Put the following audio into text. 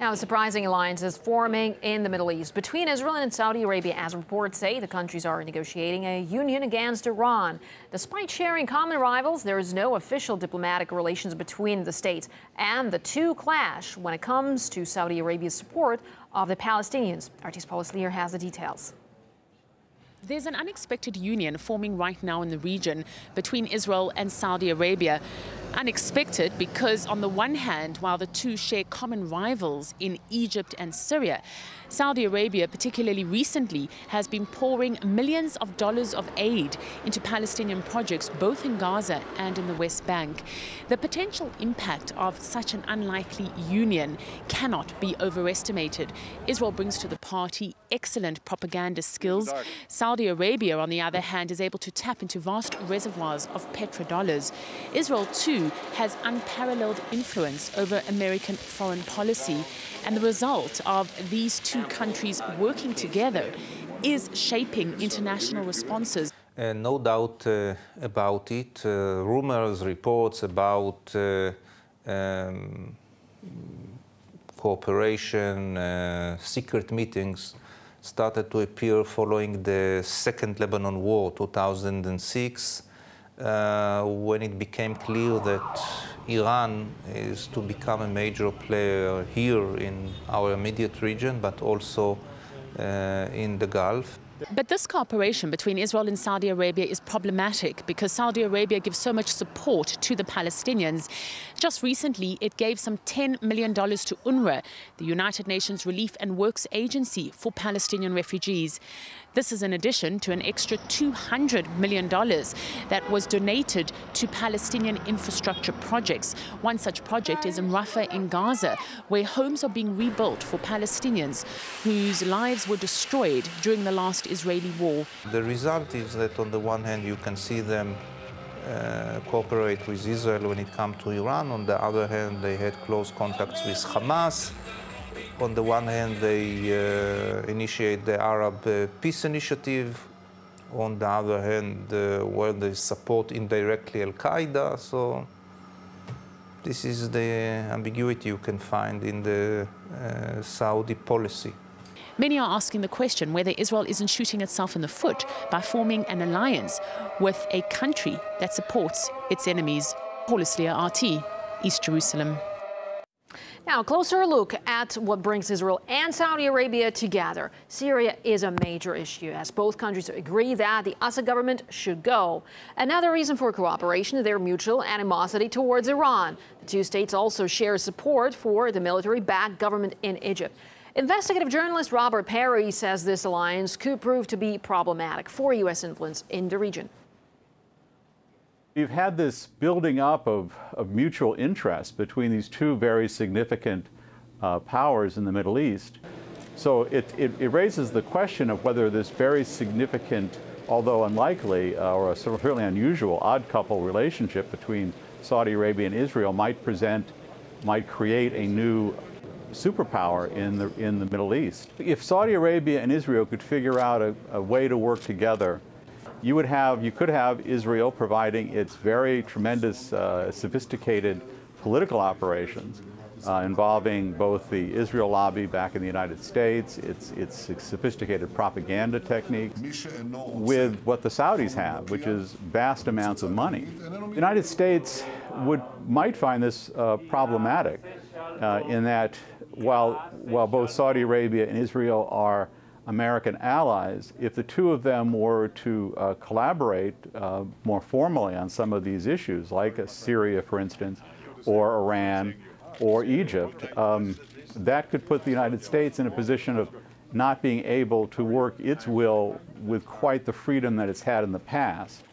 Now, a surprising alliance is forming in the Middle East between Israel and Saudi Arabia. As reports say, the countries are negotiating a union against Iran. Despite sharing common rivals, there is no official diplomatic relations between the states, and the two clash when it comes to Saudi Arabia's support of the Palestinians. RT's Paul Lear has the details. There's an unexpected union forming right now in the region between Israel and Saudi Arabia. Unexpected because, on the one hand, while the two share common rivals in Egypt and Syria, Saudi Arabia, particularly recently, has been pouring millions of dollars of aid into Palestinian projects both in Gaza and in the West Bank. The potential impact of such an unlikely union cannot be overestimated. Israel brings to the party excellent propaganda skills. Saudi Arabia, on the other hand, is able to tap into vast reservoirs of petrodollars. Israel, too, has unparalleled influence over American foreign policy. And the result of these two countries working together is shaping international responses. No doubt about it. Rumors, reports about cooperation, secret meetings started to appear following the Second Lebanon War, 2006, when it became clear that Iran is to become a major player here in our immediate region, but also in the Gulf. But this cooperation between Israel and Saudi Arabia is problematic because Saudi Arabia gives so much support to the Palestinians. Just recently, it gave some $10 million to UNRWA, the United Nations Relief and Works Agency for Palestinian refugees. This is in addition to an extra $200 million that was donated to Palestinian infrastructure projects. One such project is in Rafah in Gaza, where homes are being rebuilt for Palestinians whose lives were destroyed during the last Israeli war. The result is that on the one hand you can see them cooperate with Israel when it comes to Iran. On the other hand, they had close contacts with Hamas. On the one hand, they initiate the Arab Peace Initiative. On the other hand, where they support indirectly Al-Qaeda. So this is the ambiguity you can find in the Saudi policy. Many are asking the question whether Israel isn't shooting itself in the foot by forming an alliance with a country that supports its enemies. Paul Lear, RT, East Jerusalem. Now, a closer look at what brings Israel and Saudi Arabia together. Syria is a major issue, as both countries agree that the Assad government should go. Another reason for cooperation is their mutual animosity towards Iran. The two states also share support for the military-backed government in Egypt. Investigative journalist Robert Perry says this alliance could prove to be problematic for U.S. influence in the region. You've had this building up of mutual interest between these two very significant powers in the Middle East. So it raises the question of whether this very significant, although unlikely, or a sort of really unusual odd couple relationship between Saudi Arabia and Israel might create a new superpower in the Middle East. If Saudi Arabia and Israel could figure out a way to work together, you could have Israel providing its very tremendous, sophisticated political operations involving both the Israel lobby back in the United States, its sophisticated propaganda techniques, with what the Saudis have, which is vast amounts of money. The United States might find this problematic in that while both Saudi Arabia and Israel are American allies, if the two of them were to collaborate more formally on some of these issues, like Syria, for instance, or Iran, or Egypt, that could put the United States in a position of not being able to work its will with quite the freedom that it's had in the past.